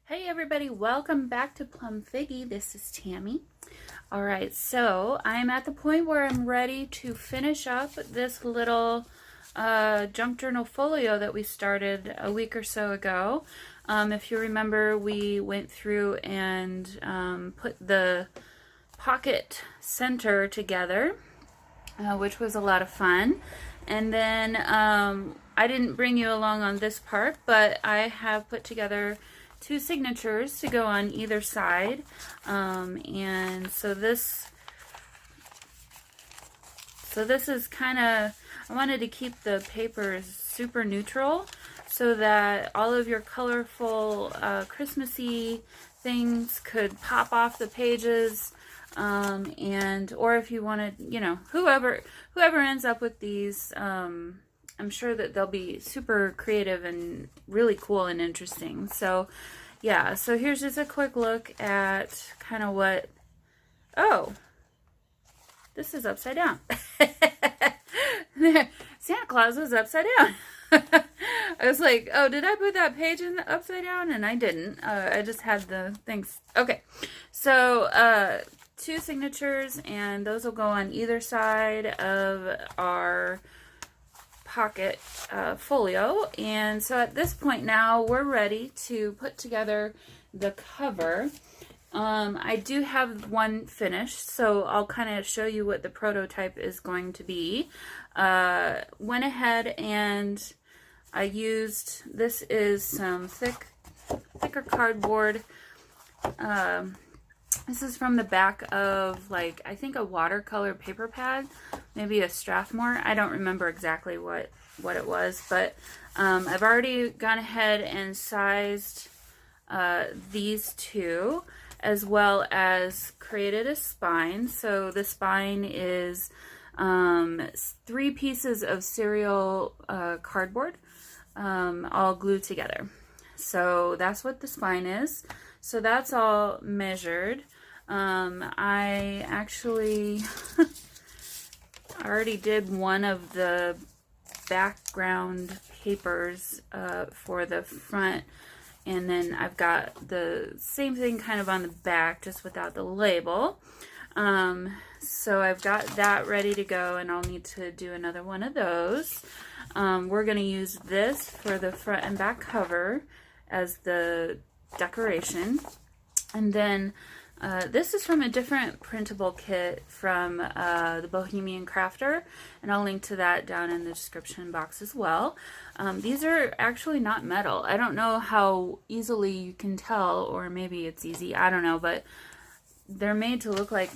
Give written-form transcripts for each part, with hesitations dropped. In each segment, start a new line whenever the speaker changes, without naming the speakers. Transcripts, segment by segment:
Hey everybody, welcome back to Plum Figgy. This is Tammy. Alright, so I'm at the point where I'm ready to finish up this little junk journal folio that we started a week or so ago. If you remember, we went through and put the pocket center together, which was a lot of fun. And then I didn't bring you along on this part, but I have put together two signatures to go on either side, and so this is kind of, I wanted to keep the papers super neutral so that all of your colorful Christmassy things could pop off the pages, and or if you wanted, you know, whoever ends up with these, I'm sure that they'll be super creative and really cool and interesting. So yeah, so here's just a quick look at kind of what, oh, this is upside down. Santa Claus was upside down. I was like, oh, did I put that page in the upside down? And I didn't. I just had the things. Okay, so two signatures, and those will go on either side of our pocket folio. And so at this point now we're ready to put together the cover. I do have one finished, so I'll kind of show you what the prototype is going to be. Went ahead and I used, this is some thicker cardboard. This is from the back of, like, I think a watercolor paper pad, maybe a Strathmore. I don't remember exactly what it was, but I've already gone ahead and sized these two, as well as created a spine. So the spine is 3 pieces of cereal cardboard all glued together. So that's what the spine is. So that's all measured. I actually already did one of the background papers for the front, and then I've got the same thing kind of on the back, just without the label. So I've got that ready to go, and I'll need to do another one of those. We're going to use this for the front and back cover as the decoration. And then this is from a different printable kit from the Bohemian Crafter, and I'll link to that down in the description box as well. These are actually not metal. I don't know how easily you can tell, or maybe it's easy, I don't know, but they're made to look like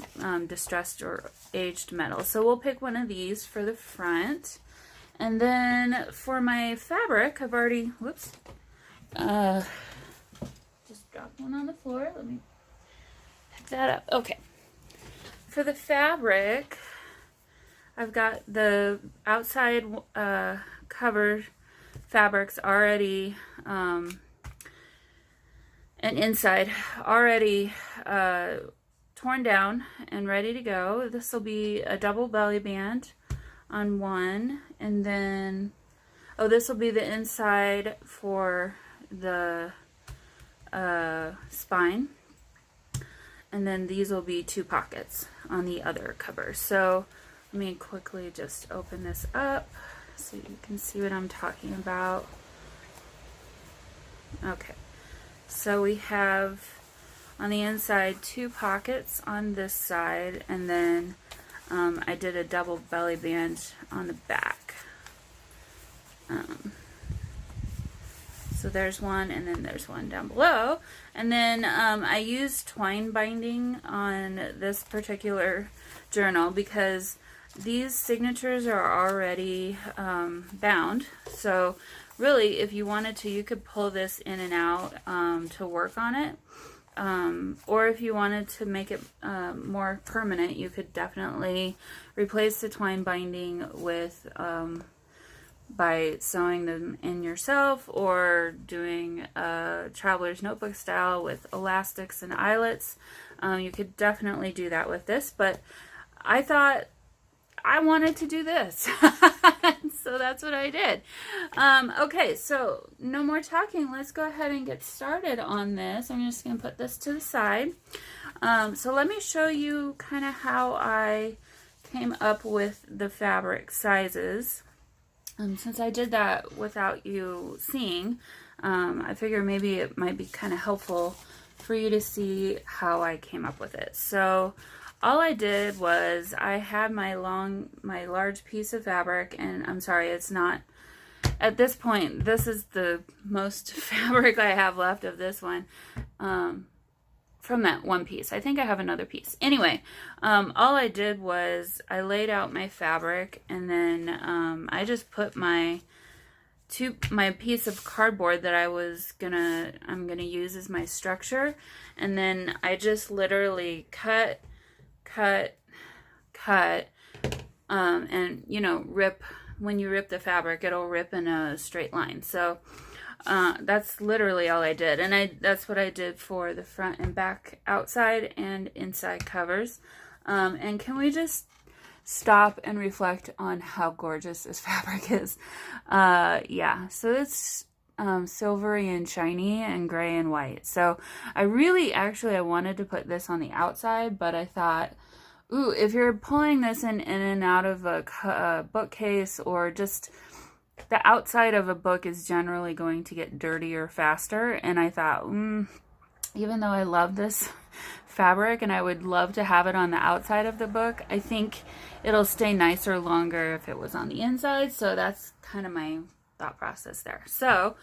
distressed or aged metal. So we'll pick one of these for the front. And then for my fabric, I've already, whoops, just dropped one on the floor. Let me pick that up. Okay. For the fabric, I've got the outside cover fabrics already, and inside already torn down and ready to go. This will be a double belly band on one, and then, oh, this will be the inside for the spine, and then these will be 2 pockets on the other cover. So let me quickly just open this up so you can see what I'm talking about. Okay, so we have on the inside 2 pockets on this side, and then I did a double belly band on the back. So there's one, and then there's one down below. And then I used twine binding on this particular journal because these signatures are already bound. So really, if you wanted to, you could pull this in and out to work on it. Or if you wanted to make it more permanent, you could definitely replace the twine binding with by sewing them in yourself, or doing a traveler's notebook style with elastics and eyelets. You could definitely do that with this, but I thought I wanted to do this. So that's what I did. Okay, so no more talking. Let's go ahead and get started on this. I'm just going to put this to the side. So let me show you kind of how I came up with the fabric sizes. Since I did that without you seeing, I figure maybe it might be kind of helpful for you to see how I came up with it. So all I did was I had my large piece of fabric, and I'm sorry, it's not, at this point, this is the most fabric I have left of this one, from that one piece. I think I have another piece. Anyway, all I did was I laid out my fabric, and then I just put my piece of cardboard that I'm gonna use as my structure, and then I just literally cut, and you know, when you rip the fabric, it'll rip in a straight line. So that's literally all I did, and that's what I did for the front and back outside and inside covers. And can we just stop and reflect on how gorgeous this fabric is? Yeah, so it's silvery and shiny and gray and white. So I wanted to put this on the outside, but I thought, ooh, if you're pulling this in and out of a bookcase, or just the outside of a book is generally going to get dirtier faster. And I thought, even though I love this fabric and I would love to have it on the outside of the book, I think it'll stay nicer longer if it was on the inside. So that's kind of my thought process there. So,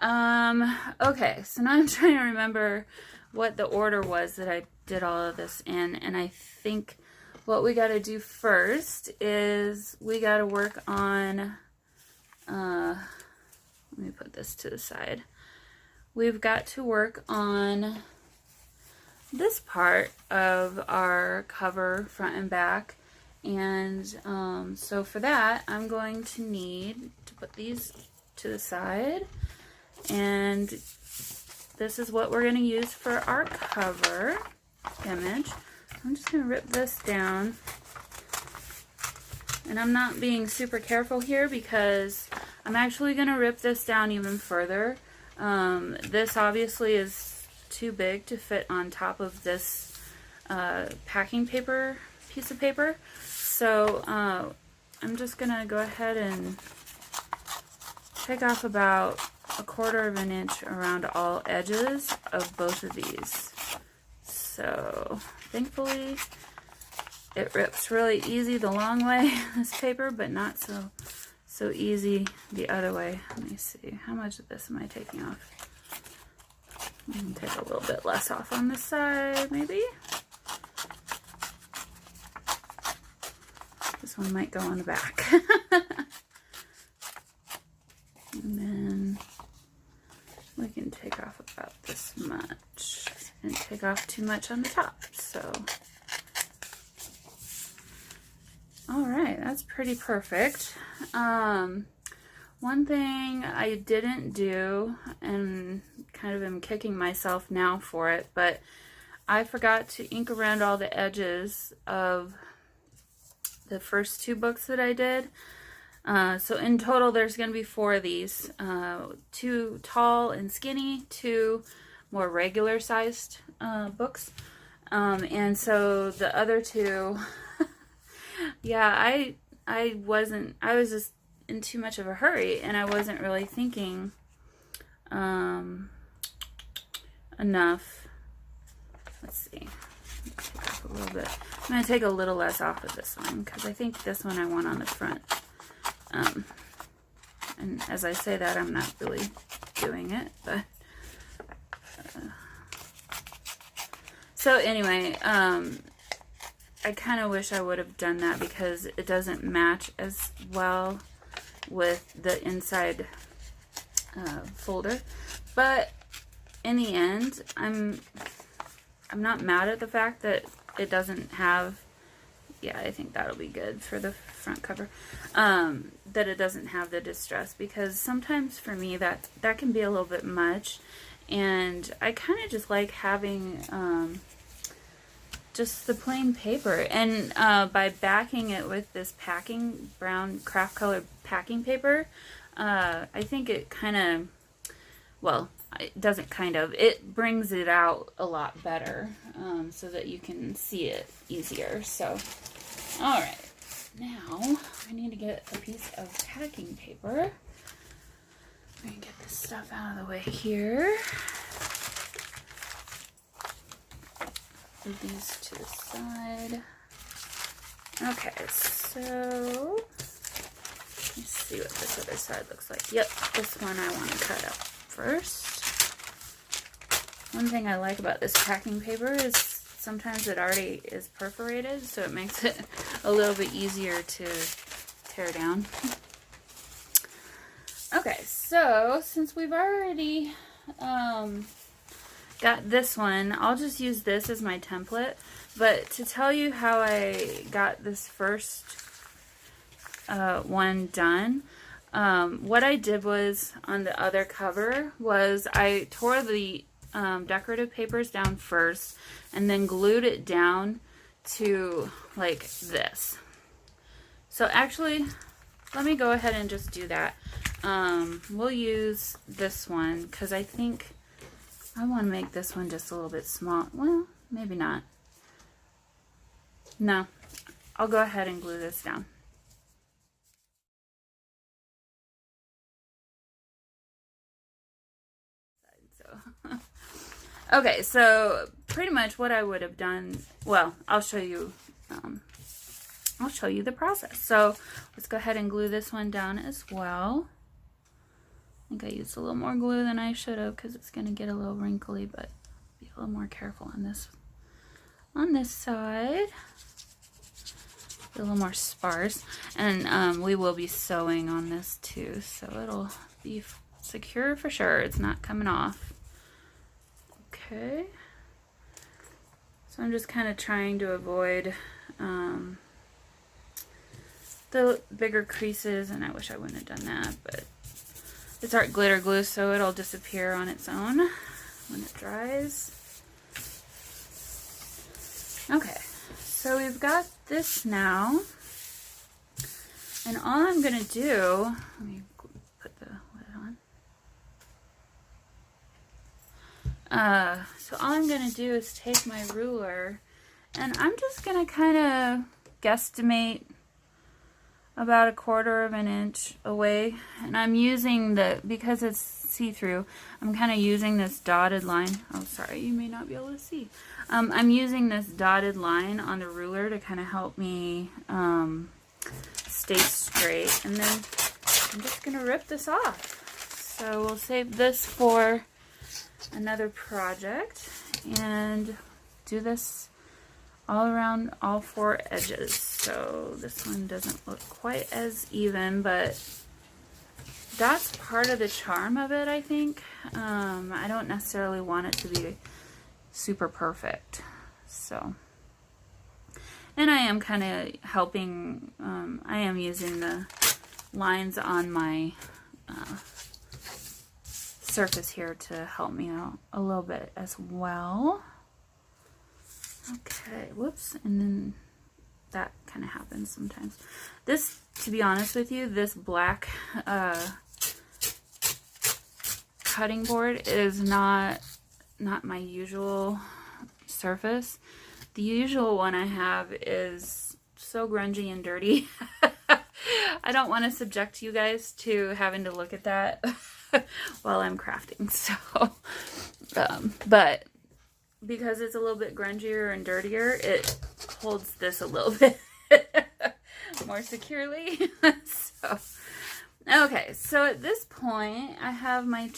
okay, so now I'm trying to remember what the order was that I did all of this in, and I think what we got to do first is we got to work on, let me put this to the side. We've got to work on this part of our cover, front and back. And so for that, I'm going to need to put these to the side. And this is what we're going to use for our cover image. I'm just going to rip this down. And I'm not being super careful here because I'm actually going to rip this down even further. This obviously is too big to fit on top of this packing paper piece of paper. So I'm just going to go ahead and take off about 1/4 of an inch around all edges of both of these. So thankfully it rips really easy the long way, this paper, but not so easy the other way. Let me see, how much of this am I taking off? I'm going to take a little bit less off on this side, maybe. This one might go on the back. And then we can take off about this much and take off too much on the top. So, all right, that's pretty perfect. One thing I didn't do, and kind of am kicking myself now for it, but I forgot to ink around all the edges of the first 2 books that I did. So in total, there's going to be 4 of these. 2 tall and skinny, 2 more regular sized books. And so the other 2, yeah, I was just in too much of a hurry, and I wasn't really thinking enough. Let's see. Take off a little bit. I'm going to take a little less off of this one because I think this one I want on the front. And as I say that, I'm not really doing it, but so anyway, I kind of wish I would have done that because it doesn't match as well with the inside folder. But in the end, I'm not mad at the fact that it doesn't have, yeah, I think that'll be good for the front cover, that it doesn't have the distress, because sometimes for me that can be a little bit much, and I kind of just like having just the plain paper. And by backing it with this brown craft color packing paper, I think it kind of, well, it doesn't kind of, it brings it out a lot better, so that you can see it easier. So, all right, now I need to get a piece of packing paper. I'm gonna get this stuff out of the way here. Move these to the side. Okay, so let's see what this other side looks like. Yep, this one I want to cut out first. One thing I like about this packing paper is sometimes it already is perforated, so it makes it a little bit easier to tear down. Okay, so since we've already got this one, I'll just use this as my template. But to tell you how I got this first one done, what I did was on the other cover was I tore the decorative papers down first and then glued it down to like this. So actually, let me go ahead and just do that. We'll use this one because I think I want to make this one just a little bit small. Well, maybe not. No, I'll go ahead and glue this down. Okay, so pretty much what I would have done, well, I'll show you the process. So let's go ahead and glue this one down as well. I think I used a little more glue than I should have because it's going to get a little wrinkly, but be a little more careful on this side. Be a little more sparse. And we will be sewing on this too, so it'll be secure for sure. It's not coming off. Okay. So I'm just kind of trying to avoid the bigger creases, and I wish I wouldn't have done that, but it's art glitter glue, so it'll disappear on its own when it dries. Okay, so we've got this now, and all I'm going to do, let me put the lid on. So all I'm going to do is take my ruler, and I'm just going to kind of guesstimate about 1/4 of an inch away, and I'm using because it's see-through, I'm kind of using this dotted line. Oh, sorry, you may not be able to see. I'm using this dotted line on the ruler to kind of help me stay straight, and then I'm just gonna rip this off. So we'll save this for another project and do this all around all 4 edges. So this one doesn't look quite as even, but that's part of the charm of it, I think. I don't necessarily want it to be super perfect. So, and I am kind of helping, I am using the lines on my surface here to help me out a little bit as well. Okay, whoops, and then that kind of happens sometimes. This, to be honest with you, this black cutting board is not my usual surface. The usual one I have is so grungy and dirty. I don't want to subject you guys to having to look at that while I'm crafting. So, but because it's a little bit grungier and dirtier, it holds this a little bit more securely. So, okay, so at this point, I have my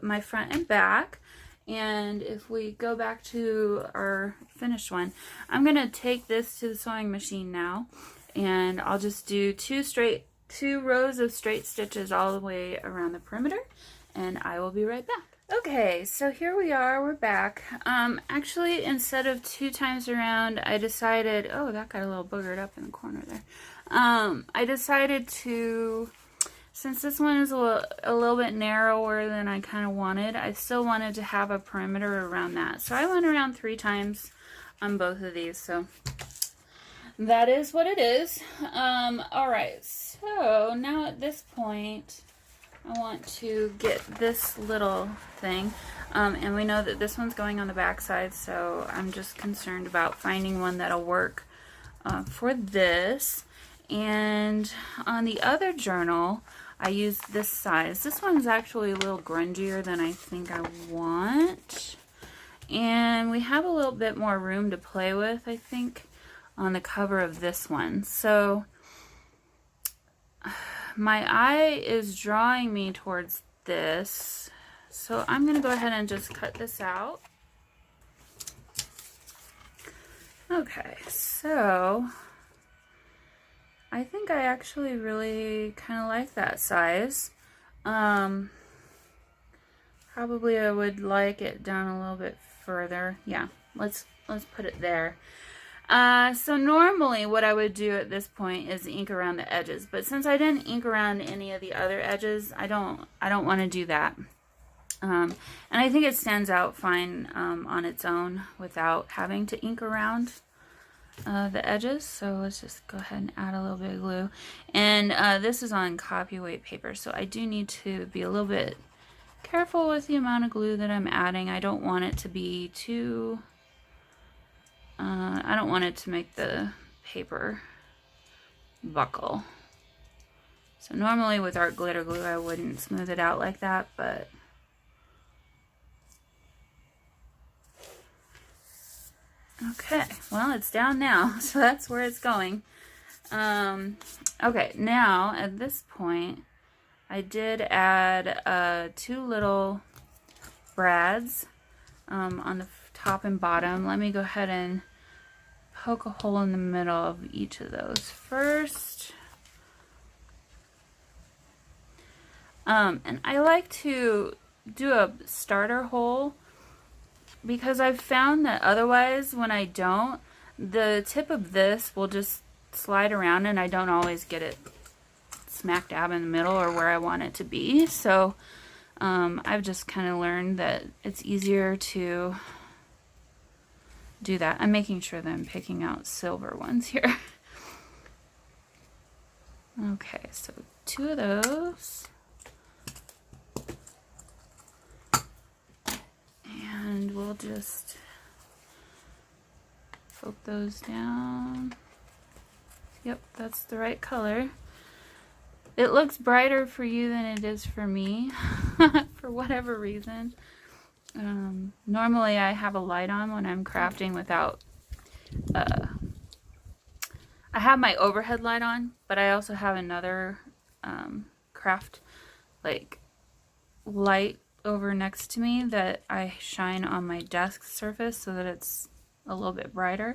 my front and back. And if we go back to our finished one, I'm going to take this to the sewing machine now. And I'll just do 2 rows of straight stitches all the way around the perimeter. And I will be right back. Okay, so here we are, we're back. Actually, instead of 2 times around, I decided, oh, that got a little boogered up in the corner there. I decided to, since this one is a little bit narrower than I kind of wanted, I still wanted to have a perimeter around that. So I went around 3 times on both of these, so that is what it is. All right, so now at this point, I want to get this little thing, and we know that this one's going on the back side, so I'm just concerned about finding one that'll work for this. And on the other journal, I used this size. This one's actually a little grungier than I think I want, and we have a little bit more room to play with, I think, on the cover of this one. So my eye is drawing me towards this, so I'm going to go ahead and just cut this out. Okay, so I think I actually really kind of like that size. Probably I would like it down a little bit further. Yeah, let's put it there. So normally what I would do at this point is ink around the edges, but since I didn't ink around any of the other edges, I don't want to do that. And I think it stands out fine on its own without having to ink around the edges. So let's just go ahead and add a little bit of glue. And this is on copy-weight paper, so I do need to be a little bit careful with the amount of glue that I'm adding. I don't want it to be too... I don't want it to make the paper buckle. So normally with art glitter glue I wouldn't smooth it out like that, but okay, well, it's down now, so that's where it's going. Okay, now at this point I did add 2 little brads on the top and bottom. Let me go ahead and poke a hole in the middle of each of those first. And I like to do a starter hole because I've found that otherwise when I don't, the tip of this will just slide around and I don't always get it smack dab in the middle or where I want it to be. So I've just kind of learned that it's easier to do that. I'm making sure that I'm picking out silver ones here. Okay, so 2 of those. And we'll just poke those down. Yep, that's the right color. It looks brighter for you than it is for me, for whatever reason. Normally I have a light on when I'm crafting without, I have my overhead light on, but I also have another craft like light over next to me that I shine on my desk surface so that it's a little bit brighter.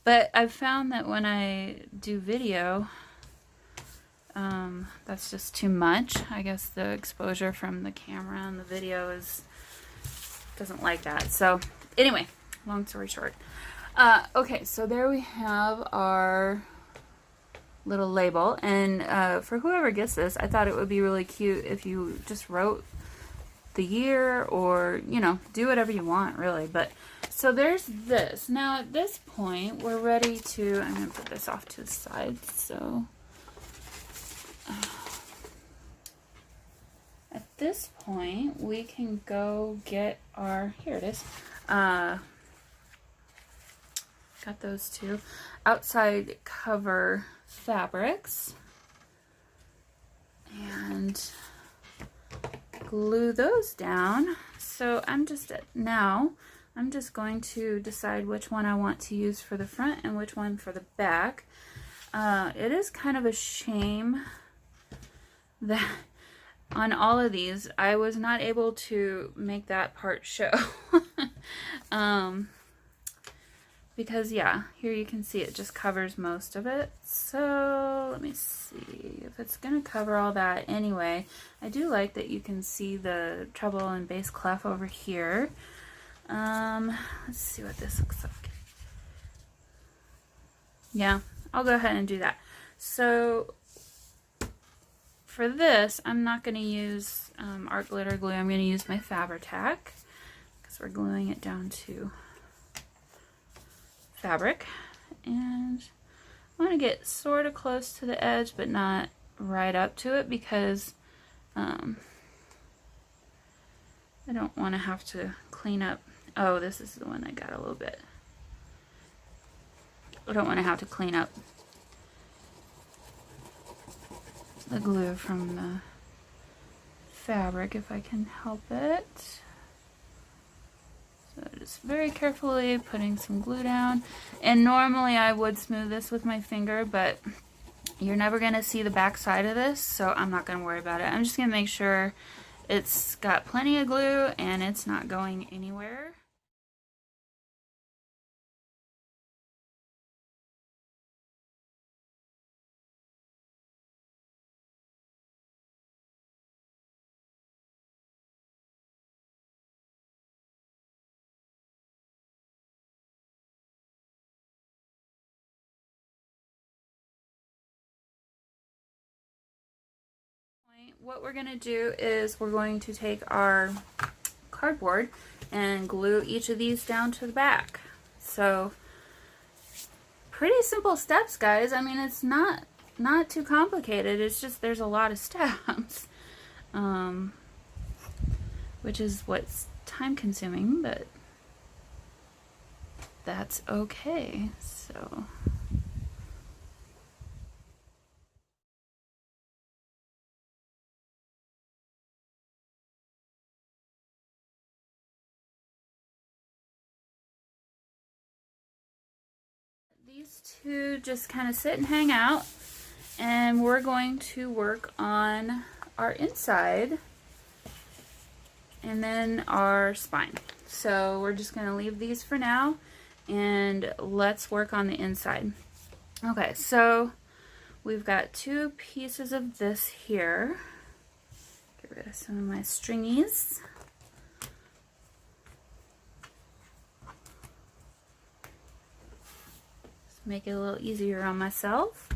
But I've found that when I do video, that's just too much. I guess the exposure from the camera and the video doesn't like that. So anyway, long story short. Okay, so there we have our little label. And for whoever gets this, I thought it would be really cute if you just wrote the year or, you know, do whatever you want really. But so there's this. Now at this point, we're ready to, I'm going to put this off to the side. So at this point, we can go get our, here it is, got those 2 outside cover fabrics, and glue those down. So I'm just going to decide which one I want to use for the front and which one for the back. It is kind of a shame that on all of these I was not able to make that part show. Because yeah, here you can see it just covers most of it. So let me see if it's gonna cover all that anyway. I do like that you can see the treble and bass clef over here. Let's see what this looks like. Yeah, I'll go ahead and do that. So for this, I'm not going to use art glitter glue. I'm going to use my Fabri-Tac because we're gluing it down to fabric, and I want to get sort of close to the edge but not right up to it because I don't want to have to clean up. Oh, this is the one that got a little bit. I don't want to have to clean up the glue from the fabric if I can help it. So just very carefully putting some glue down. And normally I would smooth this with my finger, but you're never going to see the back side of this, so I'm not going to worry about it. I'm just going to make sure it's got plenty of glue and it's not going anywhere. What we're going to do is we're going to take our cardboard and glue each of these down to the back. So pretty simple steps, guys. I mean, it's not too complicated. It's just there's a lot of steps, which is what's time consuming, but that's okay. So these two just kind of sit and hang out, and we're going to work on our inside and then our spine. So we're just going to leave these for now and let's work on the inside. Okay, so we've got two pieces of this here. Get rid of some of my stringies. Make it a little easier on myself.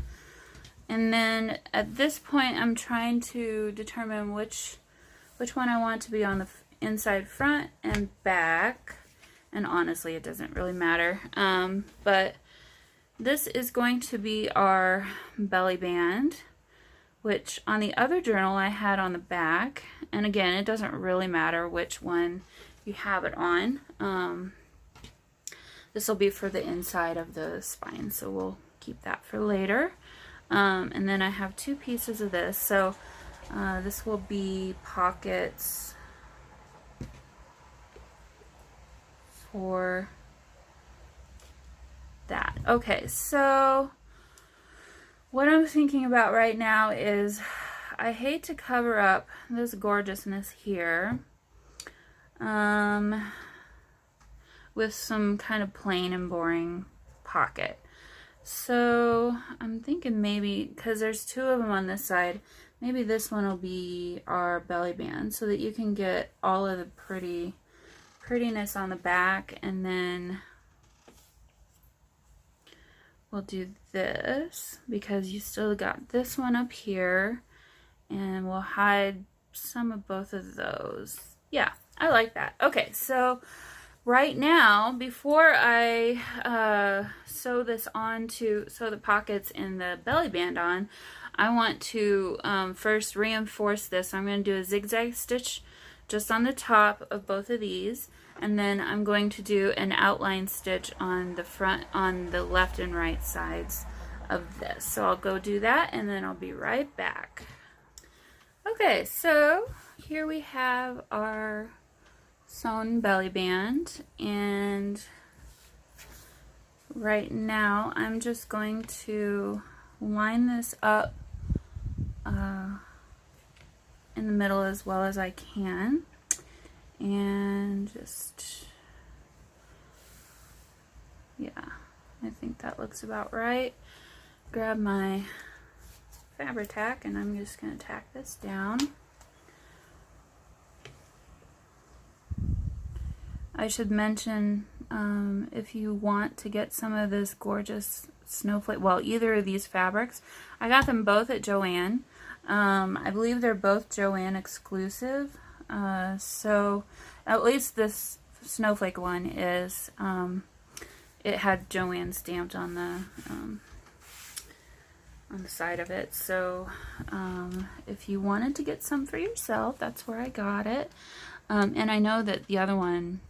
And then at this point I'm trying to determine which one I want to be on the inside front and back, and honestly it doesn't really matter, but this is going to be our belly band, which on the other journal I had on the back, and again it doesn't really matter which one you have it on. This will be for the inside of the spine, so we'll keep that for later. And then I have two pieces of this, so this will be pockets for that. Okay, so what I'm thinking about right now is I hate to cover up this gorgeousness here with some kind of plain and boring pocket. So I'm thinking maybe, because there's two of them on this side, maybe this one will be our belly band so that you can get all of the prettiness on the back, and then we'll do this because you still got this one up here, and we'll hide some of both of those. Yeah, I like that. Okay, so right now, before I sew the pockets and the belly band on, I want to first reinforce this. I'm going to do a zigzag stitch just on the top of both of these, and then I'm going to do an outline stitch on the front, on the left and right sides of this. So I'll go do that and then I'll be right back. Okay, so here we have our sewn belly band, and right now I'm just going to line this up in the middle as well as I can, and just, yeah, I think that looks about right. Grab my fabric tack and I'm just going to tack this down. I should mention, if you want to get some of this gorgeous snowflake, well, either of these fabrics, I got them both at Joann. I believe they're both Joann exclusive, so at least this snowflake one is. it had Joanne stamped on the side of it. So if you wanted to get some for yourself, that's where I got it. And I know that the other one,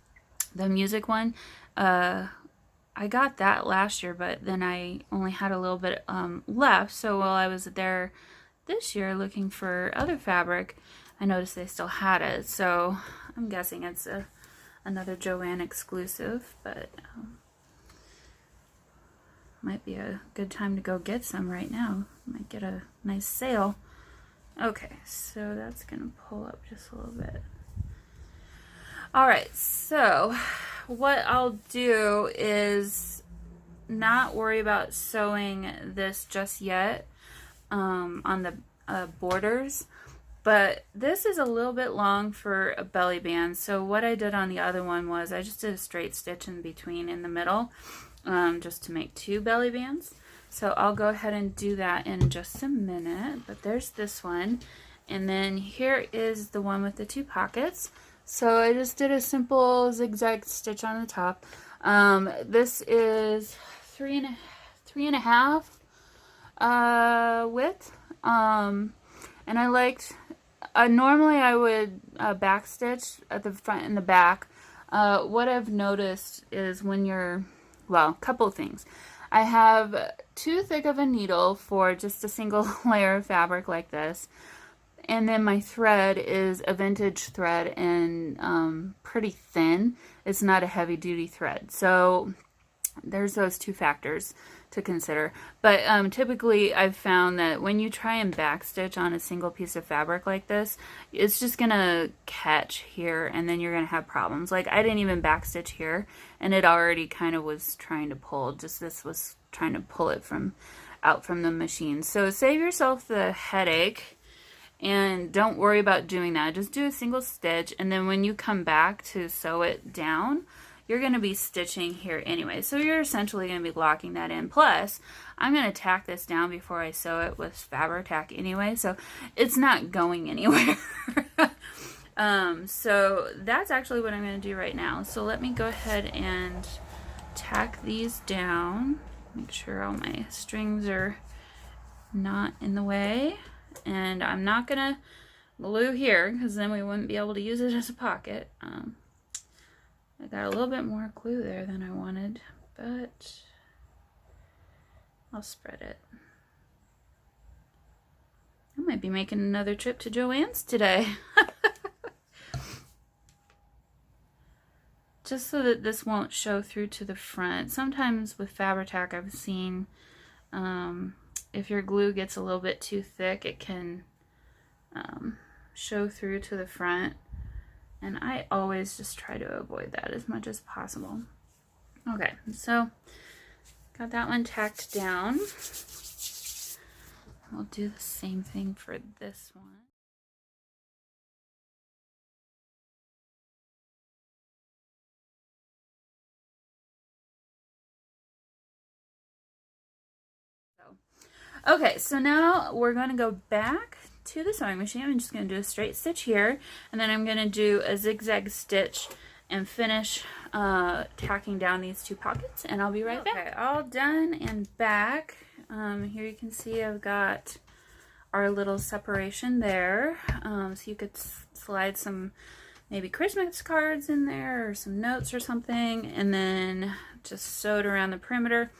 the music one, I got that last year, but then I only had a little bit left. So while I was there this year looking for other fabric, I noticed they still had it. So I'm guessing it's another Joanne exclusive, but might be a good time to go get some right now. Might get a nice sale. Okay, so that's gonna pull up just a little bit. All right, so what I'll do is not worry about sewing this just yet on the borders, but this is a little bit long for a belly band. So what I did on the other one was I just did a straight stitch in between in the middle, just to make 2 belly bands. So I'll go ahead and do that in just a minute. But there's this one, and then here is the one with the 2 pockets. So I just did a simple zigzag stitch on the top. This is 3.5 width, and I liked. Normally I would back stitch at the front and the back. What I've noticed is when you're, well, a couple of things. I have too thick of a needle for just a single layer of fabric like this. And then my thread is a vintage thread and pretty thin. It's not a heavy duty thread. So there's those 2 factors to consider. But typically I've found that when you try and backstitch on a single piece of fabric like this, it's just gonna catch here and then you're gonna have problems. Like I didn't even backstitch here and it already kind of was trying to pull. Just this was trying to pull it out from the machine. So save yourself the headache. And don't worry about doing that. Just do a single stitch, and then when you come back to sew it down, you're going to be stitching here anyway. So you're essentially going to be locking that in. Plus, I'm going to tack this down before I sew it with Fabri-Tac anyway, so it's not going anywhere. So that's actually what I'm going to do right now. So let me go ahead and tack these down. Make sure all my strings are not in the way. And I'm not gonna glue here because then we wouldn't be able to use it as a pocket. I got a little bit more glue there than I wanted, but I'll spread it. I might be making another trip to Joann's today. Just so that this won't show through to the front. Sometimes with Fabri-Tac I've seen if your glue gets a little bit too thick, it can show through to the front. And I always just try to avoid that as much as possible. Okay, so got that one tacked down. We'll do the same thing for this one. Okay, so now we're going to go back to the sewing machine. I'm just going to do a straight stitch here, and then I'm going to do a zigzag stitch and finish tacking down these 2 pockets, and I'll be right back. Okay, all done and back. Here you can see I've got our little separation there, so you could slide some maybe Christmas cards in there or some notes or something, and then just sew it around the perimeter.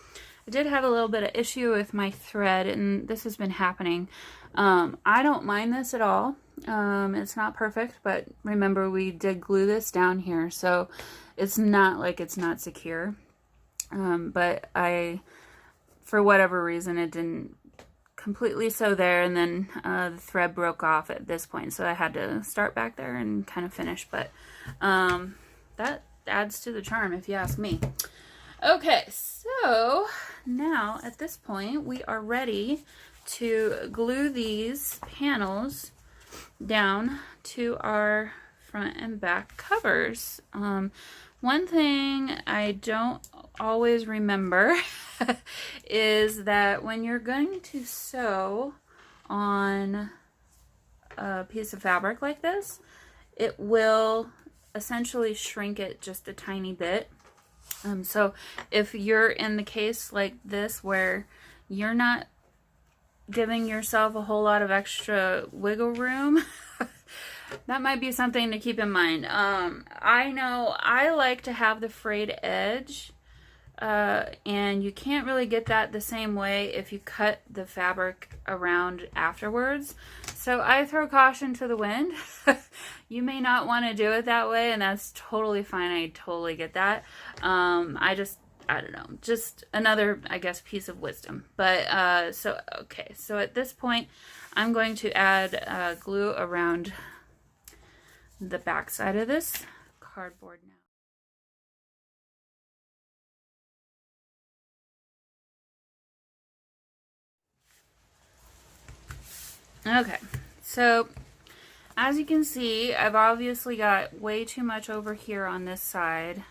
I did have a little bit of issue with my thread, and this has been happening. I don't mind this at all. It's not perfect, but remember we did glue this down here, so it's not like it's not secure. But for whatever reason, it didn't completely sew there, and then the thread broke off at this point, so I had to start back there and kind of finish. But that adds to the charm, if you ask me. Okay, so now at this point we are ready to glue these panels down to our front and back covers. One thing I don't always remember is that when you're going to sew on a piece of fabric like this, it will essentially shrink it just a tiny bit. So if you're in the case like this where you're not giving yourself a whole lot of extra wiggle room, that might be something to keep in mind. I know I like to have the frayed edge, and you can't really get that the same way if you cut the fabric around afterwards. So I throw caution to the wind. You may not want to do it that way, and that's totally fine. I totally get that. I don't know, just another, I guess, piece of wisdom. But, okay, so at this point, I'm going to add glue around the back side of this cardboard now. Okay, so as you can see, I've obviously got way too much over here on this side.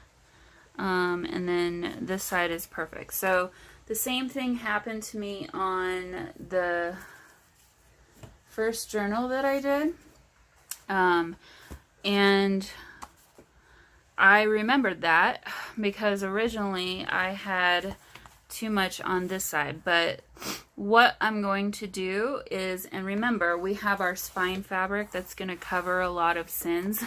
And then this side is perfect. So the same thing happened to me on the first journal that I did. And I remembered that because originally I had too much on this side. But what I'm going to do is, and remember, we have our spine fabric that's going to cover a lot of sins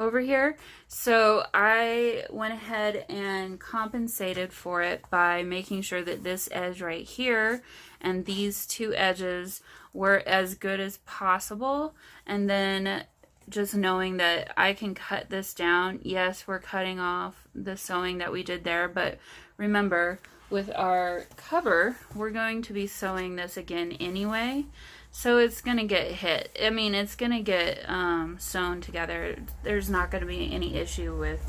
over here. So I went ahead and compensated for it by making sure that this edge right here and these two edges were as good as possible. And then just knowing that I can cut this down. Yes, we're cutting off the sewing that we did there, but remember, with our cover, we're going to be sewing this again anyway, so it's going to get hit. I mean, it's going to get sewn together. There's not going to be any issue with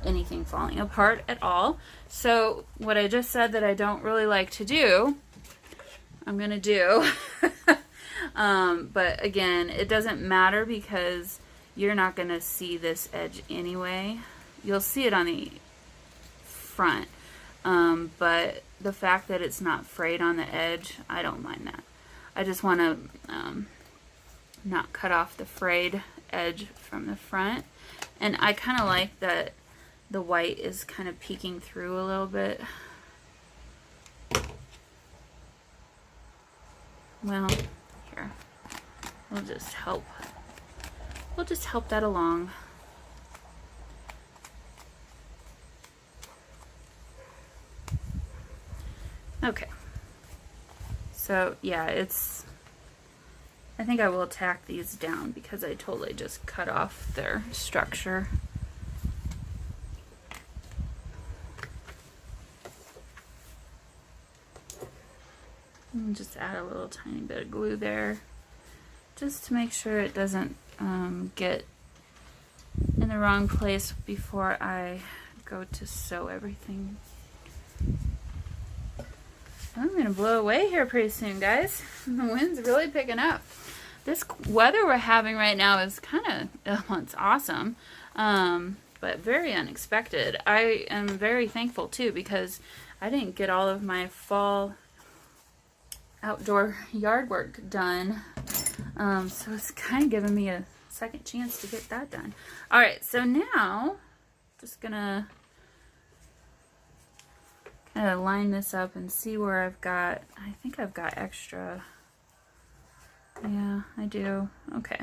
anything falling apart at all. So what I just said that I don't really like to do, I'm going to do. But again, it doesn't matter because you're not going to see this edge anyway. You'll see it on the front. But the fact that it's not frayed on the edge, I don't mind that. I just want to not cut off the frayed edge from the front. And I kind of like that the white is kind of peeking through a little bit. Well, here, we'll just help that along. Okay, so yeah, I think I will tack these down because I totally just cut off their structure. And just add a little tiny bit of glue there just to make sure it doesn't get in the wrong place before I go to sew everything. I'm going to blow away here pretty soon, guys. The wind's really picking up. This weather we're having right now is kind of, well, it's awesome, but very unexpected. I am very thankful, too, because I didn't get all of my fall outdoor yard work done. So it's kind of giving me a second chance to get that done. All right, so now, just going to kind of line this up and see where I've got, I think I've got extra. Yeah, I do. Okay.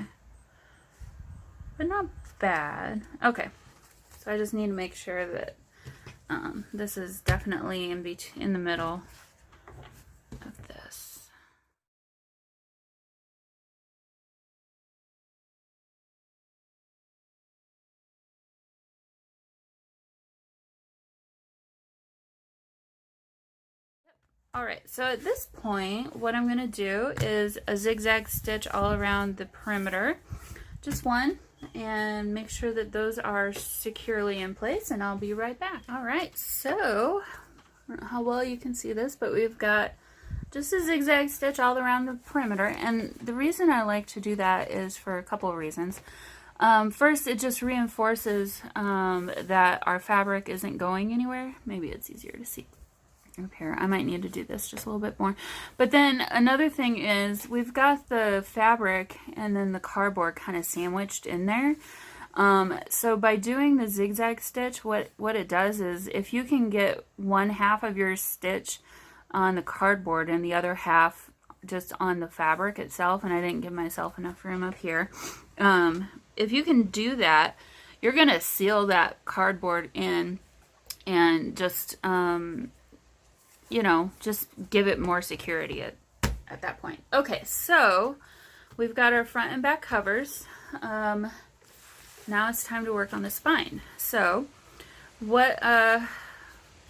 But not bad. Okay. So I just need to make sure that this is definitely in the middle of this. Alright, so at this point, what I'm going to do is a zigzag stitch all around the perimeter. Just one, and make sure that those are securely in place, and I'll be right back. Alright, so, I don't know how well you can see this, but we've got just a zigzag stitch all around the perimeter, and the reason I like to do that is for a couple of reasons. First, it just reinforces that our fabric isn't going anywhere. Maybe it's easier to see up here. I might need to do this just a little bit more. But then another thing is we've got the fabric and then the cardboard kind of sandwiched in there. So by doing the zigzag stitch, what it does is if you can get one half of your stitch on the cardboard and the other half just on the fabric itself, and I didn't give myself enough room up here, if you can do that, you're going to seal that cardboard in and just, you know, just give it more security at that point. Okay, so we've got our front and back covers. Now it's time to work on the spine. So what,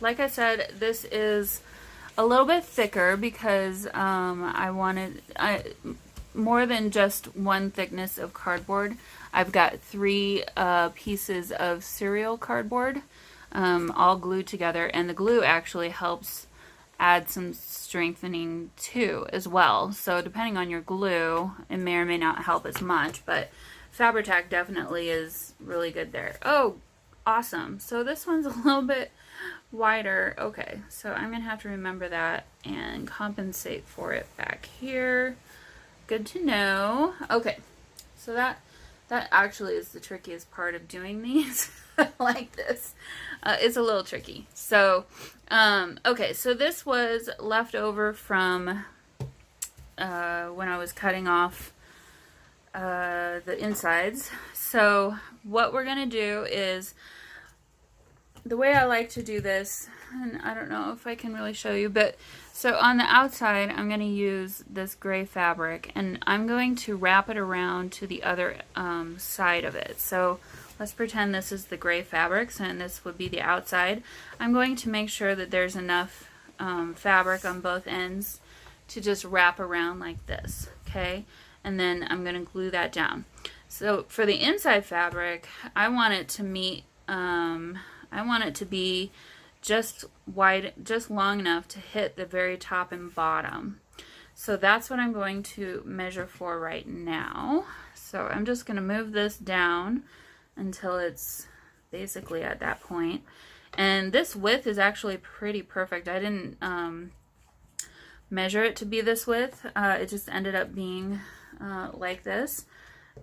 like I said, this is a little bit thicker because I wanted more than just one thickness of cardboard. I've got 3 pieces of cereal cardboard all glued together, and the glue actually helps add some strengthening too as well. So depending on your glue, it may or may not help as much, but Fabri-Tac definitely is really good there. Oh, awesome. So this one's a little bit wider. Okay, so I'm gonna have to remember that and compensate for it back here. Good to know. Okay, so that actually is the trickiest part of doing these like this. It's a little tricky. So, okay, so this was left over from when I was cutting off the insides. So what we're gonna do is, the way I like to do this, and I don't know if I can really show you, but so on the outside I'm going to use this gray fabric and I'm going to wrap it around to the other side of it. So let's pretend this is the gray fabric and this would be the outside. I'm going to make sure that there's enough fabric on both ends to just wrap around like this, okay? And then I'm going to glue that down. So for the inside fabric, I want it to meet, I want it to be just wide, just long enough to hit the very top and bottom. So that's what I'm going to measure for right now. So I'm just going to move this down until it's basically at that point. And this width is actually pretty perfect. I didn't measure it to be this width. It just ended up being like this.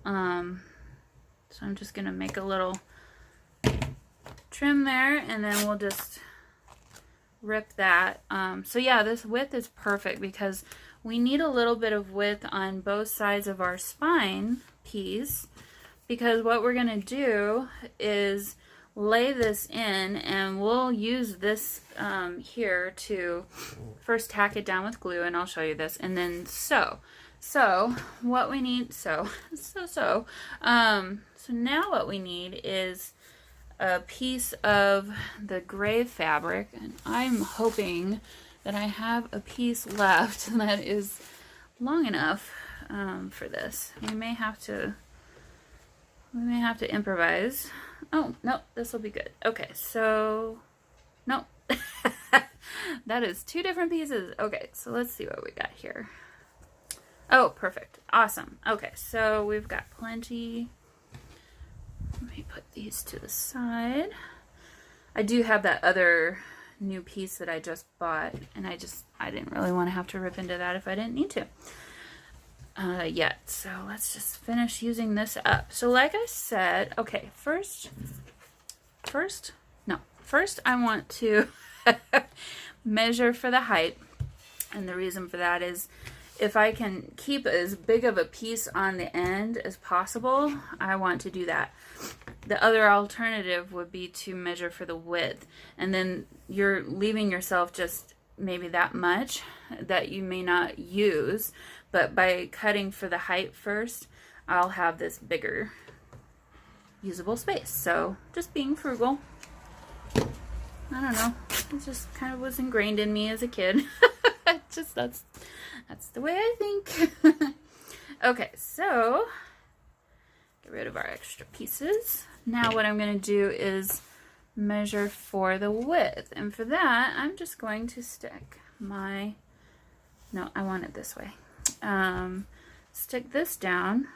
So I'm just going to make a little trim there, and then we'll just rip that. So yeah, this width is perfect because we need a little bit of width on both sides of our spine piece, because what we're going to do is lay this in, and we'll use this here to first tack it down with glue, and I'll show you this, and then sew. So what we need, so now what we need is a piece of the gray fabric, and I'm hoping that I have a piece left that is long enough for this. We may have to improvise. Oh no, this will be good. Okay, so no, that is 2 different pieces. Okay, so let's see what we got here. Oh, perfect, awesome. Okay, so we've got plenty. Let me put these to the side. I do have that other new piece that I just bought, and I didn't really want to have to rip into that if I didn't need to yet. So let's just finish using this up. So like I said, okay, first I want to measure for the height, and the reason for that is if I can keep as big of a piece on the end as possible, I want to do that. The other alternative would be to measure for the width, and then you're leaving yourself just maybe that much that you may not use, but by cutting for the height first, I'll have this bigger usable space. So just being frugal. I don't know, it just kind of was ingrained in me as a kid. Just that's the way I think. Okay, so get rid of our extra pieces. Now what I'm going to do is measure for the width, and for that I'm just going to stick my, no, I want it this way. Stick this down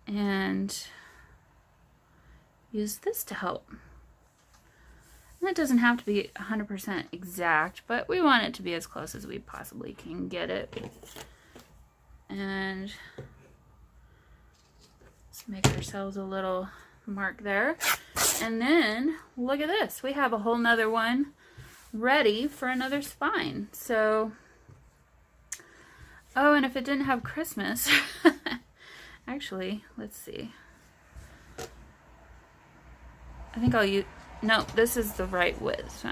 and use this to help. That doesn't have to be 100% exact, but we want it to be as close as we possibly can get it. And make ourselves a little mark there. And then look at this. We have a whole nother one ready for another spine. So, oh, and if it didn't have Christmas, actually, let's see. I think I'll use, no, this is the right width. So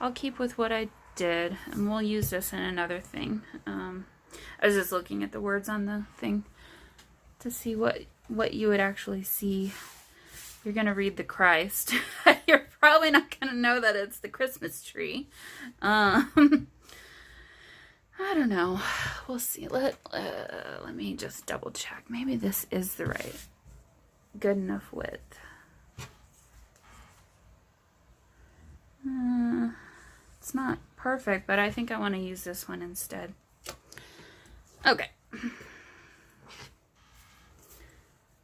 I'll keep with what I did, and we'll use this in another thing. I was just looking at the words on the thing to see what you would actually see. You're gonna read the Christ. You're probably not gonna know that it's the Christmas tree. I don't know. We'll see. Let me just double check. Maybe this is the right, good enough width. It's not perfect, but I think I want to use this one instead. Okay.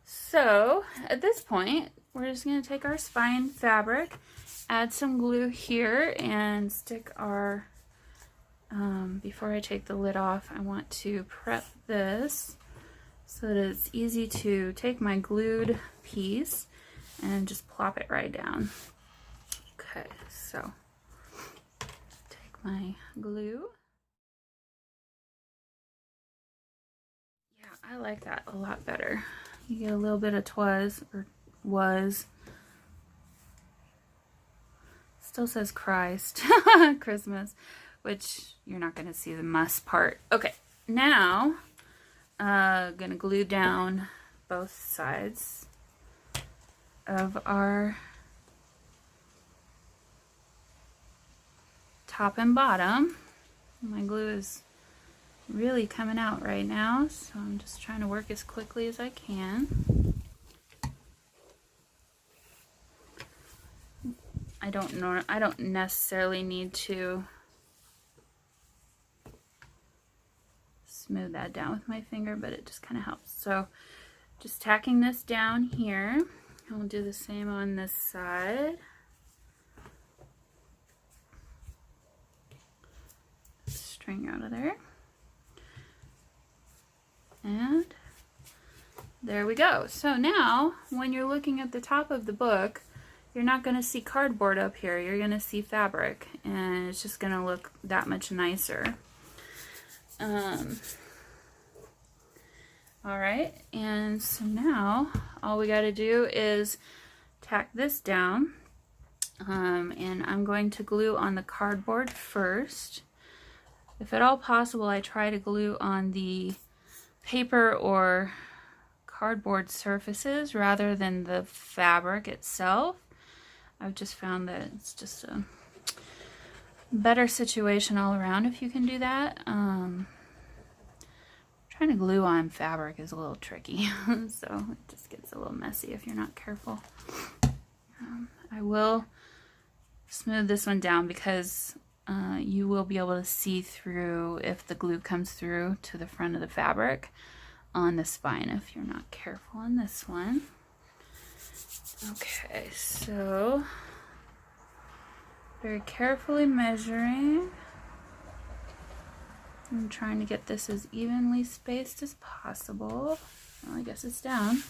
So at this point, we're just going to take our spine fabric, add some glue here, and stick our, before I take the lid off, I want to prep this so that it's easy to take my glued piece and just plop it right down. Okay, so take my glue. Yeah, I like that a lot better. You get a little bit of twas, or was. Still says Christ, Christmas, which you're not going to see the must part. Okay, now gonna glue down both sides of our top and bottom. My glue is really coming out right now, so I'm just trying to work as quickly as I can. I don't necessarily need to smooth that down with my finger, but it just kind of helps. So just tacking this down here, and we'll do the same on this side. String out of there. And there we go. So now when you're looking at the top of the book, you're not going to see cardboard up here. You're going to see fabric, and it's just going to look that much nicer. Alright, and so now all we got to do is tack this down, and I'm going to glue on the cardboard first. If at all possible, I try to glue on the paper or cardboard surfaces rather than the fabric itself. I've just found that it's just a better situation all around if you can do that. Trying to glue on fabric is a little tricky, so it just gets a little messy if you're not careful. I will smooth this one down because you will be able to see through if the glue comes through to the front of the fabric on the spine if you're not careful on this one. Okay, so very carefully measuring. I'm trying to get this as evenly spaced as possible. Well, I guess it's down.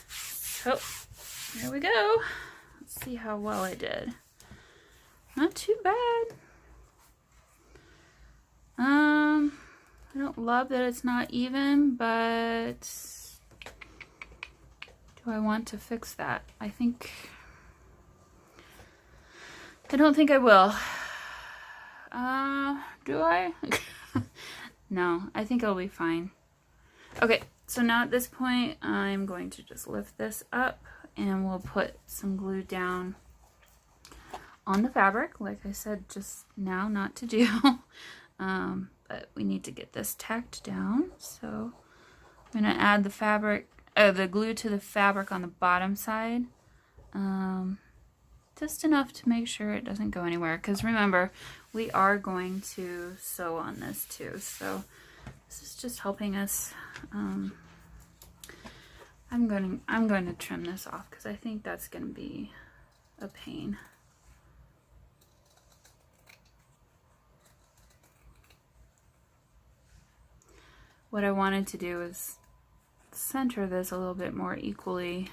So there we go. Let's see how well I did. Not too bad. I don't love that it's not even, but do I want to fix that? I don't think I will. Do I? No, I think it'll be fine. Okay, so now at this point, I'm going to just lift this up and we'll put some glue down on the fabric. Like I said just now, not to do. But we need to get this tacked down. So I'm going to add the glue to the fabric on the bottom side. Just enough to make sure it doesn't go anywhere. Because remember, we are going to sew on this too. So this is just helping us. I'm going to trim this off because I think that's going to be a pain. What I wanted to do is center this a little bit more equally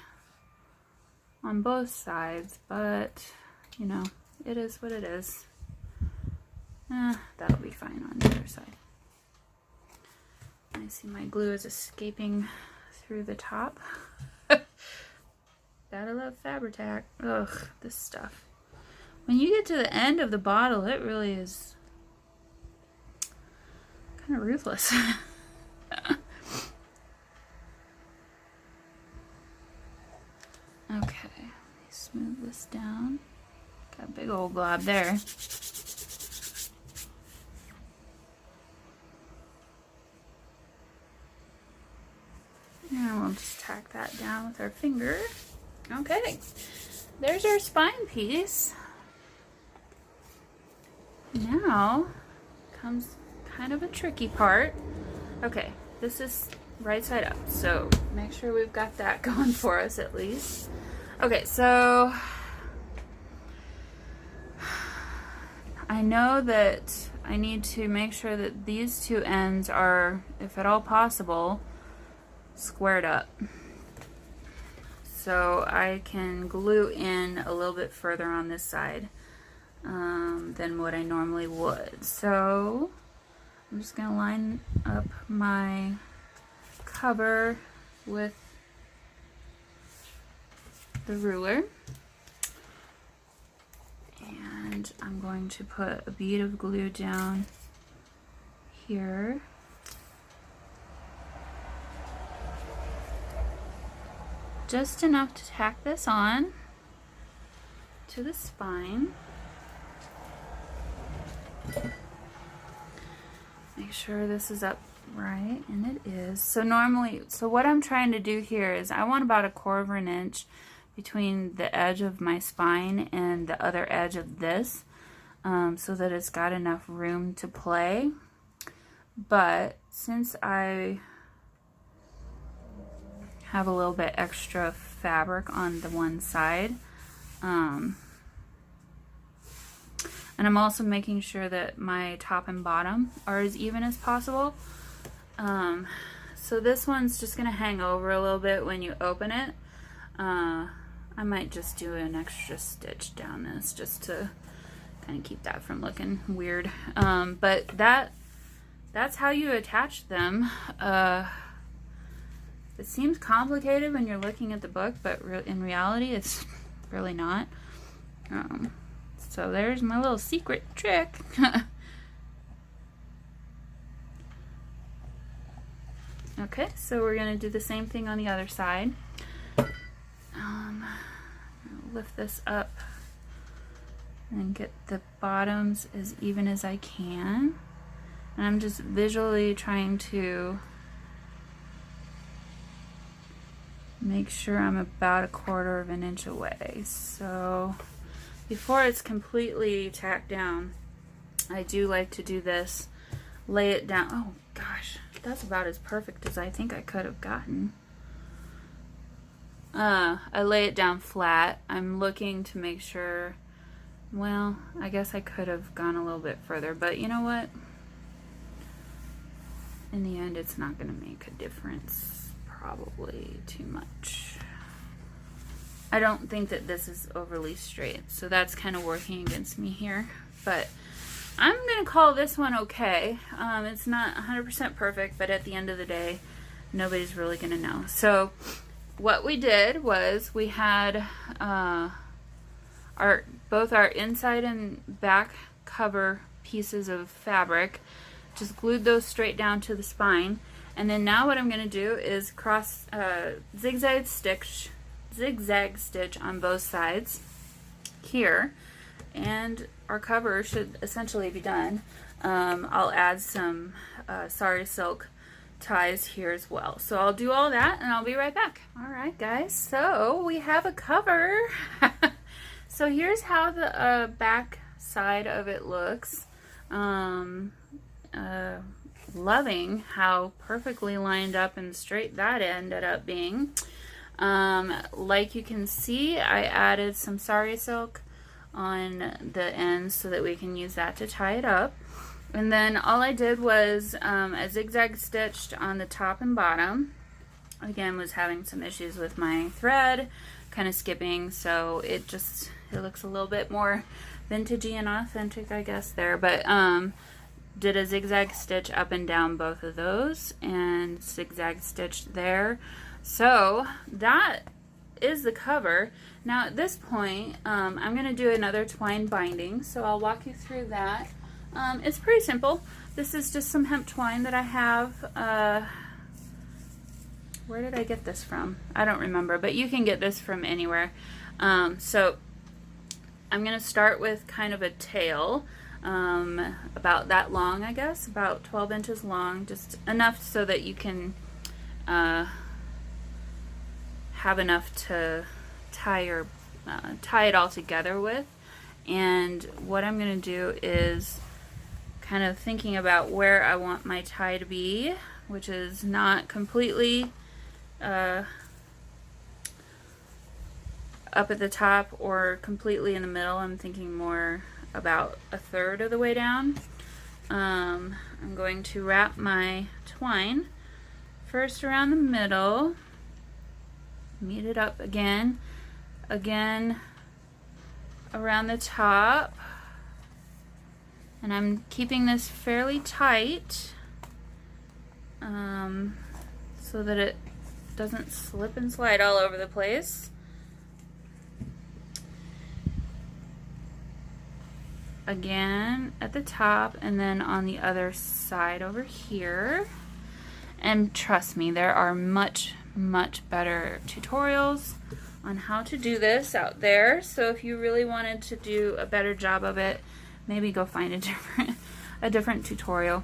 on both sides, but you know, it is what it is. That'll be fine on the other side. I see my glue is escaping through the top. Gotta love Fabri-Tac. Ugh, this stuff. When you get to the end of the bottle, it really is kind of ruthless. Okay, smooth this down. Got a big old glob there. And we'll just tack that down with our finger. Okay, there's our spine piece. Now comes kind of a tricky part. Okay, this is right side up, so make sure we've got that going for us at least. Okay, so I know that I need to make sure that these two ends are, if at all possible, squared up, so I can glue in a little bit further on this side than what I normally would. So I'm just going to line up my cover with the ruler, and I'm going to put a bead of glue down here. Just enough to tack this on to the spine. Make sure this is up right, and it is. So normally, what I'm trying to do here is I want about 1/4 inch between the edge of my spine and the other edge of this, so that it's got enough room to play. But since I have a little bit extra fabric on the one side, and I'm also making sure that my top and bottom are as even as possible. So this one's just gonna hang over a little bit when you open it. I might just do an extra stitch down this just to kind of keep that from looking weird. But that's how you attach them. It seems complicated when you're looking at the book, but in reality it's really not. So there's my little secret trick. Okay, so we're going to do the same thing on the other side. Lift this up and get the bottoms as even as I can. And I'm just visually trying to make sure I'm about 1/4 inch away. So before it's completely tacked down, I do like to do this, lay it down. Oh gosh, that's about as perfect as I think I could have gotten. I lay it down flat. I'm looking to make sure, well, I guess I could have gone a little bit further, but you know what? In the end, it's not going to make a difference, probably too much. I don't think that this is overly straight, so that's kind of working against me here, but I'm going to call this one okay. It's not 100% perfect, but at the end of the day, nobody's really going to know. So what we did was we had both our inside and back cover pieces of fabric, just glued those straight down to the spine, and then now what I'm going to do is cross zigzag stitch on both sides here, and our cover should essentially be done. I'll add some sari silk ties here as well. So I'll do all that and I'll be right back. Alright guys, so we have a cover. So here's how the back side of it looks. Loving how perfectly lined up and straight that ended up being. Like you can see, I added some sari silk on the ends so that we can use that to tie it up. And then all I did was I zigzag stitched on the top and bottom. again, was having some issues with my thread, kind of skipping, so it looks a little bit more vintagey and authentic, I guess, there. But did a zigzag stitch up and down both of those, and zigzag stitched there. So that is the cover. Now at this point, I'm going to do another twine binding, so I'll walk you through that. It's pretty simple. This is just some hemp twine that I have. Where did I get this from? I don't remember, but you can get this from anywhere. So I'm going to start with kind of a tail, about that long, I guess, about 12 inches long, just enough so that you can have enough to tie it all together with. And what I'm going to do is kind of thinking about where I want my tie to be, which is not completely up at the top or completely in the middle. I'm thinking more about a third of the way down. I'm going to wrap my twine first around the middle, meet it up again around the top, and I'm keeping this fairly tight so that it doesn't slip and slide all over the place. Again at the top, and then on the other side over here. And trust me, there are much better tutorials on how to do this out there, so if you really wanted to do a better job of it, maybe go find a different tutorial.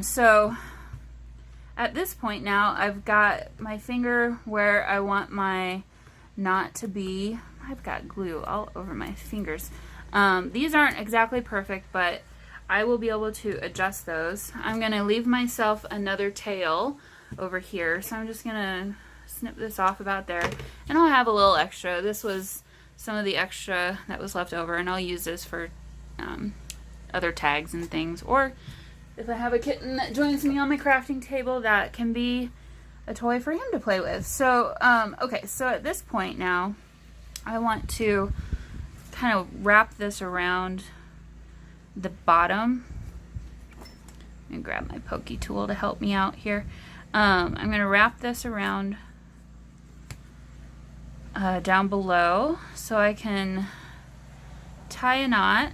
So at this point now, I've got my finger where I want my knot to be. I've got glue all over my fingers. These aren't exactly perfect, but I will be able to adjust those. I'm going to leave myself another tail over here, so I'm just going to snip this off about there, and I'll have a little extra. This was some of the extra that was left over, and I'll use this for other tags and things, or if I have a kitten that joins me on my crafting table, that can be a toy for him to play with. So okay, so at this point now, I want to kind of wrap this around the bottom. I'm gonna grab my pokey tool to help me out here. I'm gonna wrap this around down below so I can tie a knot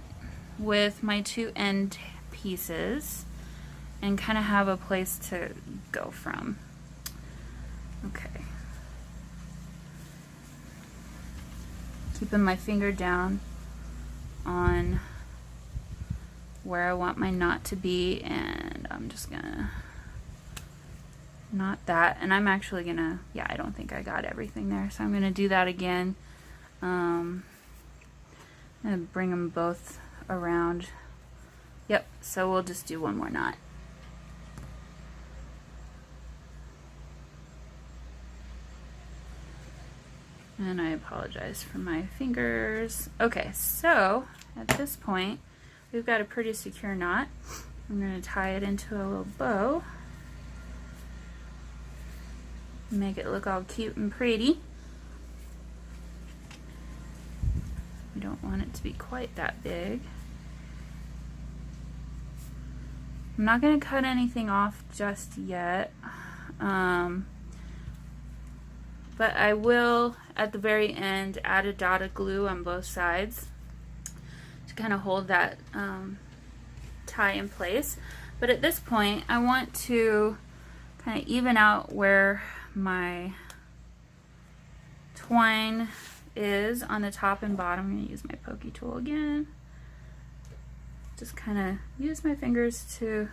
with my two end pieces and kind of have a place to go from. Okay. Keeping my finger down on where I want my knot to be, and I'm just gonna knot that, and I'm actually gonna, yeah, I don't think I got everything there, so I'm gonna do that again. I'm gonna bring them both around. Yep, so we'll just do one more knot. And I apologize for my fingers. Okay, so at this point, we've got a pretty secure knot. I'm going to tie it into a little bow. Make it look all cute and pretty. We don't want it to be quite that big. I'm not going to cut anything off just yet. But I will, at the very end, add a dot of glue on both sides to kind of hold that tie in place. But at this point, I want to kind of even out where my twine is on the top and bottom. I'm going to use my pokey tool again. Just kind of use my fingers to,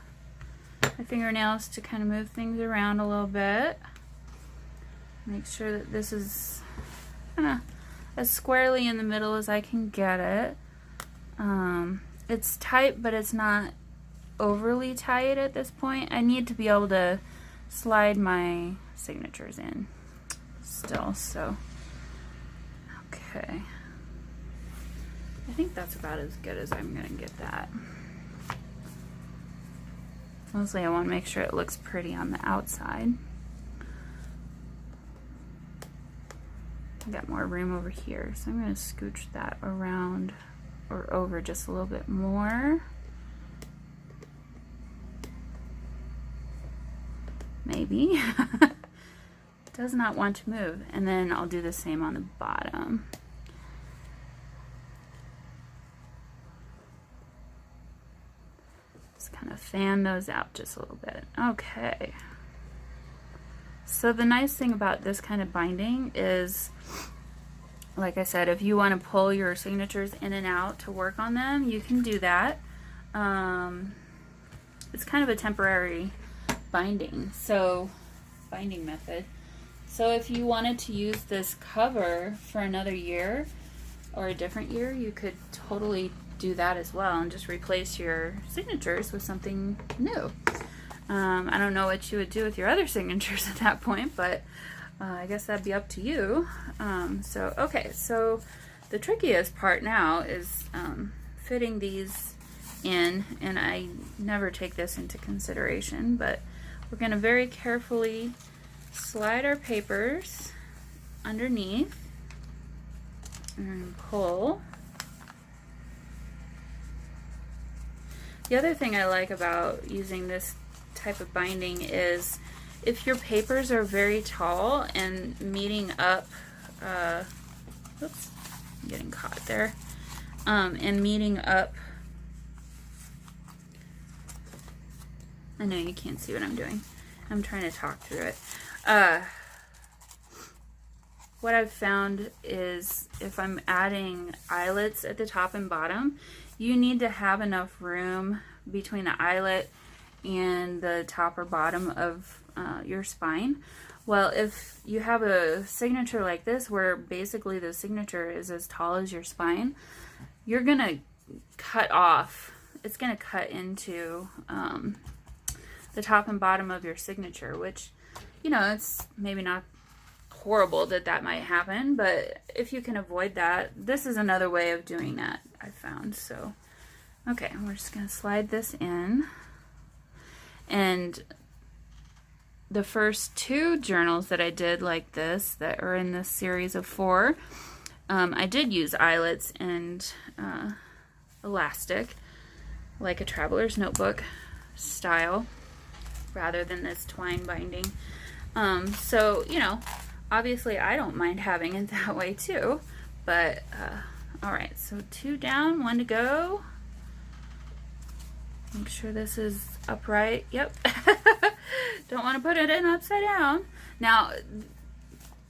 my fingernails to kind of move things around a little bit. Make sure that this is kind of as squarely in the middle as I can get it. It's tight, but it's not overly tight at this point. I need to be able to slide my signatures in still, so okay. I think that's about as good as I'm gonna get that. Mostly I want to make sure it looks pretty on the outside. I got more room over here, so I'm going to scooch that around or over just a little bit more. Maybe. Does not want to move. And then I'll do the same on the bottom. Just kind of fan those out just a little bit. Okay. So the nice thing about this kind of binding is, like I said, if you want to pull your signatures in and out to work on them, you can do that. It's kind of a temporary binding method. So if you wanted to use this cover for another year or a different year, you could totally do that as well and just replace your signatures with something new. I don't know what you would do with your other signatures at that point, but I guess that'd be up to you. Okay, so the trickiest part now is fitting these in, and I never take this into consideration, but we're going to very carefully slide our papers underneath and pull. The other thing I like about using this type of binding is if your papers are very tall and meeting up, oops, I'm getting caught there, and meeting up, I know you can't see what I'm doing. I'm trying to talk through it. What I've found is if I'm adding eyelets at the top and bottom, you need to have enough room between the eyelet and the top or bottom of your spine. Well, if you have a signature like this where basically the signature is as tall as your spine, you're gonna cut off, it's gonna cut into the top and bottom of your signature, which, you know, it's maybe not horrible that might happen, but if you can avoid that, this is another way of doing that, I found. So okay, we're just gonna slide this in. And the first two journals that I did like this, that are in this series of 4, I did use eyelets and elastic, like a traveler's notebook style, rather than this twine binding. So, you know, obviously I don't mind having it that way too, but alright, so 2 down, 1 to go. Make sure this is upright. Yep. Don't want to put it in upside down. Now,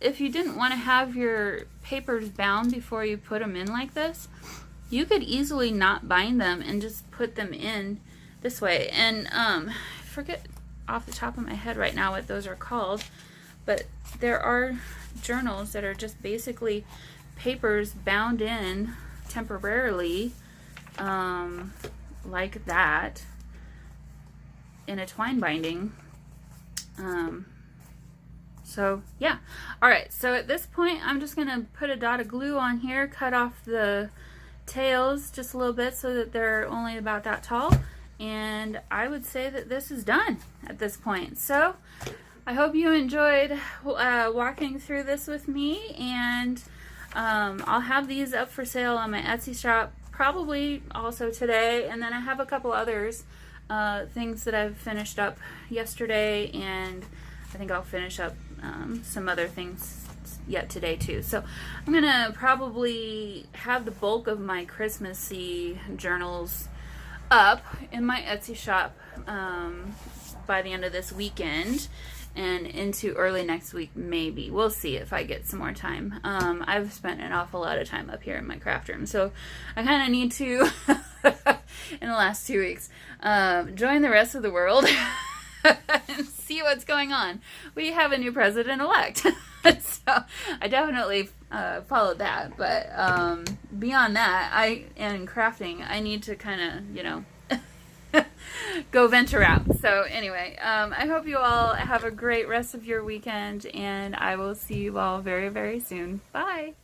if you didn't want to have your papers bound before you put them in like this, you could easily not bind them and just put them in this way. And I forget off the top of my head right now what those are called, but there are journals that are just basically papers bound in temporarily, like that, in a twine binding. So yeah, alright, so at this point I'm just gonna put a dot of glue on here, cut off the tails just a little bit so that they're only about that tall, and I would say that this is done at this point. So I hope you enjoyed walking through this with me, and I'll have these up for sale on my Etsy shop probably also today, and then I have a couple others, things that I've finished up yesterday, and I think I'll finish up some other things yet today too. So I'm gonna probably have the bulk of my Christmassy journals up in my Etsy shop by the end of this weekend and into early next week, maybe. We'll see if I get some more time. I've spent an awful lot of time up here in my craft room, so I kind of need to, in the last 2 weeks, join the rest of the world and see what's going on. We have a new president-elect, so I definitely followed that, but beyond that, and crafting, I need to kind of, you know, go venture out. So anyway, I hope you all have a great rest of your weekend, and I will see you all very, very soon. Bye!